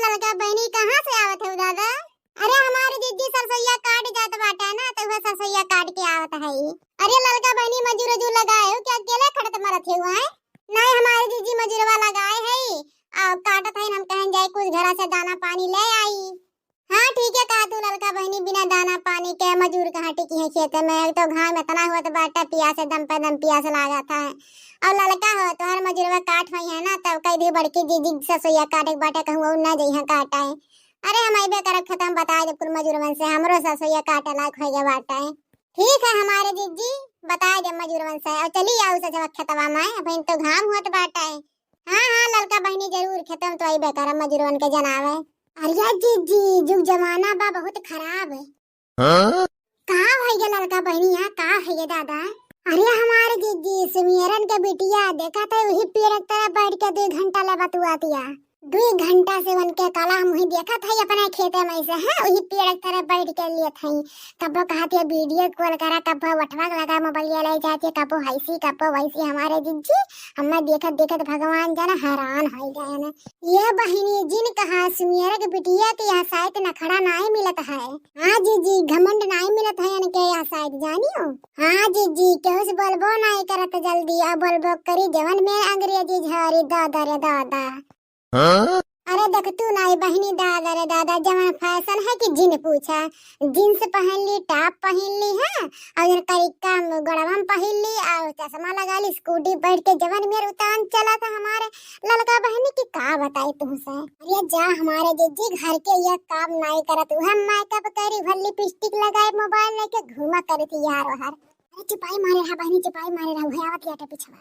लड़का बहनी कहाँ से आवत है दादा? अरे हमारे दीदी सरसोईया काट जात बाटे ना तो वह सरसोईया काट के आवत है। अरे लड़का बहनी मजूर वजूर लगाए हो क्या? अकेले खड़त मरत हुआ है? नहीं हमारे दीदी मजूरवा लगाए है और काटत है। हम कहें जाए कुछ घर से दाना पानी ले आई। हाँ ठीक है कहा तू लड़का बहनी बिना दाना पानी के मजूर कहाँ टिकी है खेत में। एक तो घाम इतना हुआ तो बाटा प्यास दम पे दम प्यास लगा था। और लड़का हो तो हर मजूरवा काट हुई है ना तब कई दी बड़की दीदी सरसोईया काटे बाटे कहूँ ना जइहा काटा है। अरे हम अबे करब खत्म बता दे कुल मजूरवन से हमरो सरसोईया काटे लायक हो गया बाटा है। ठीक है हमारे दीदी बता दे मजूरवन से और चली आओ से जब खेतवा में अब तो घाम होत बाटा है। हाँ हाँ लड़का बहनी जरूर खत्म तो अबे करब मजूरवन के जनावे। अरे दीदी जुग जमाना बा बहुत खराब है। हाँ? का है ये लड़का बहनी यहाँ का है ये दादा? अरे हमारे दीदी सुमिरन के बिटिया देखा था वही पेड़ तरह बैठ के 2 घंटा ले बतुआतिया। 2 घंटा से बन के काला मुही देखा था अपने खेते में से है वही पेड़ तरह बैठ के लिए थी। कबो कहती वीडियो कॉल करा कबो वटवा लगा मोबाइल ले जाती कबो हैसी कबो वैसी। हमारे दीदी हमें देखत देखत भगवान जाना हैरान हो गए ना। ये बहिनी जिन कहा सुमिर के बिटिया के यहाँ शायद नखड़ा नहीं मिलत है। हाँ जीजी घमंड नहीं मिलत है इनके यहाँ शायद जानियो। हाँ जीजी केहू बोलबो नहीं करत जल्दी अब बोलबो करी जवन में अंग्रेजी झारी दादा रे दादा। हाँ? अरे देख तू नहीं बहनी दादा रे दादा जवन फैशन है कि जिन पूछा जींस पहन ली टॉप पहन ली है और करिका गड़वम पहन ली और चश्मा लगा ली स्कूटी बैठ के जवन मेरे उतान चला था हमारे लड़का बहनी की का बताई तुमसे। अरे जा हमारे जीजी घर के ये काम नहीं करत हम मेकअप करी भर लिपस्टिक लगाए मोबाइल लेके घूमा करी थी यार हर। अरे चिपाई मारे रहा बहनी चिपाई मारे रहा भयावत याटे पिछवा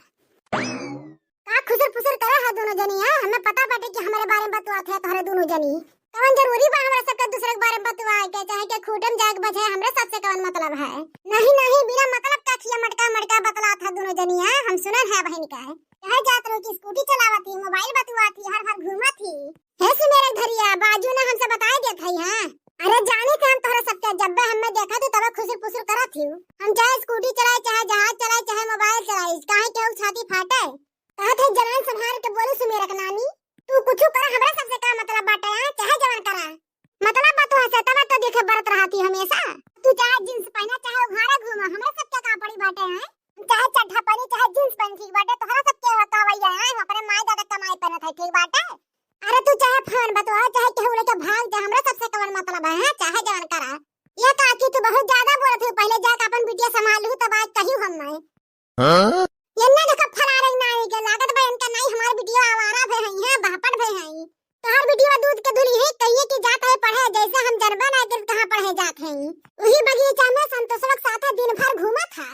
का खुसर फुसर करे है दोनों जनी है। हमें पता बाटे कि हमारे बारे में बतवात है तोहरे दोनों जनी कौन जरूरी बा हमरा सबके दूसरे के बारे में बतवाए के चाहे के खूटम जाग बजे हमरा सबसे कौन मतलब है। नहीं नहीं बिना मतलब का खिया मटका मटका बतलात है दोनों जनी है। हम सुनन है बहन का कहे जात रो की स्कूटी चलावती मोबाइल बतवाती हर हर घूमती है से मेरे घरिया बाजू ने हमसे बताई देत है। हां अरे जाने के हम तोहरा सबके जब हमें देखा तो तब खुसर फुसर करत थी। हम चाहे स्कूटी चलाए चाहे जहाज चलाए चाहे मोबाइल चलाए काहे के छाती फाटे कहत है जवान संभाल के बोलू सुमेरा के नानी तू कुछ कर हमरा सबसे का मतलब बाटे है चाहे जवान करा मतलब बात है तब तो देखे बरत रहती हमेशा। तू चाहे जींस पहना चाहे उघाड़ा घूमा हमरा सबके का पड़ी बाटे है चाहे चड्ढा पहनी चाहे जींस पहन ठीक बाटे तोहरा सबके बतावैया है अपने माई दादा कमाई पहनत है ठीक बाटे। अरे तू चाहे फोन बतवा चाहे केहू लेके भाग जा हमरा सबसे कौन मतलब है चाहे जवान करा। ये का कि तू बहुत ज्यादा बोलत है पहले जाके अपन बिटिया संभालू तब आज कहियो हम नहीं। हां ये ना देखा फरा रही नाई के लागत बहन का नहीं हमारी बिटिया आवारा भई है बापड़ भई है तो हर बिटिया दूध के दूरी है कहिए कि जात है पढ़े जैसे हम जनबा ना कर कहां पढ़े जात है। वही बगीचा में संतोषक साथ दिन भर घूमा था।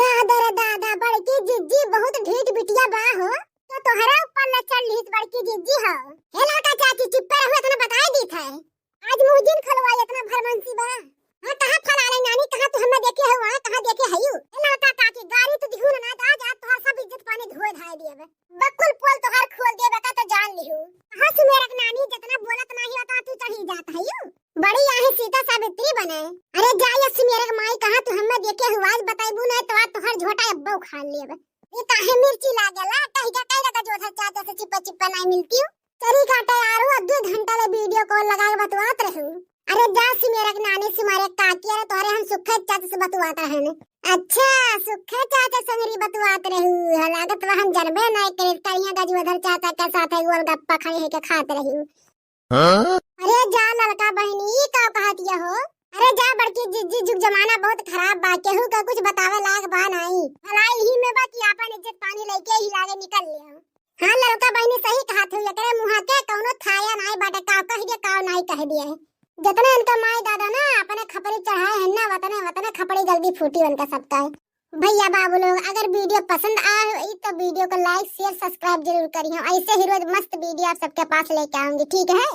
दादा रे दादा बड़की जिज्जी बहुत ढीठ बिटिया बा हो तो तोहरा ऊपर न चढ़ ली बड़की जिज्जी हो। हे लड़का चाची चुप रहो इतना बताई दी था आज मुहजिन खलवाई इतना भरमंसी बा। हां कहां फला रही नानी कहां तू हमें देखे हो वहां कहां देखे हयू लड़का काकी गाड़ी तो दिखू ना आज आज तोहर सब इज्जत पानी धोए धाए दिए बकुल पोल तोहर खोल देबे का तो जान लिहू। हां सुमेरा के नानी जितना बोलत नहीं होता तू चढ़ी जात हयू बड़ी आहे सीता सावित्री बने। अरे जा ये सुमेरा के माई कहां तू हमें देखे हो आज बताइबू ना तो आज तोहर झोटा अब्बा उखाड़ लेबे। ये काहे मिर्ची लागेला कहीं का जोधा चाचा से चिप्पा चिप्पा नहीं मिलती चली काटे यारो 2 घंटा ले वीडियो कॉल लगा के बतवात रहू। अरे जा सुमेरा के नानी सुमारे काकी अरे तोरे हम सुखे चाचा से बतवाता है ने। अच्छा सुखे चाचा संगरी बतवात रहू लागत हम जनबे नहीं करे कहिया गजवधर चाचा के साथ गोल गप्पा खड़े है के खात रहू। हां अरे जा लड़का बहनी का कहतिया हो। अरे जा बड़की जिज्जी जुग जमाना बहुत खराब बा केहू का कुछ बतावे लाग बा नहीं भलाई ही में बा कि अपन इज्जत पानी लेके ही लागे निकल लिया। हां लड़का बहनी सही कहत हो एकरे मुंह के कौनो थाया नहीं बाटे का कह दे का नहीं कह दिया है जितने इनका माई दादा ना अपने खपड़ी चढ़ाए हैं ना वतने वतने खपड़ी जल्दी फूटी उनका सबका है। भैया बाबू लोग अगर वीडियो पसंद आए तो वीडियो को लाइक शेयर सब्सक्राइब जरूर करिए ऐसे ही रोज मस्त वीडियो आप सबके पास लेके आऊंगी ठीक है।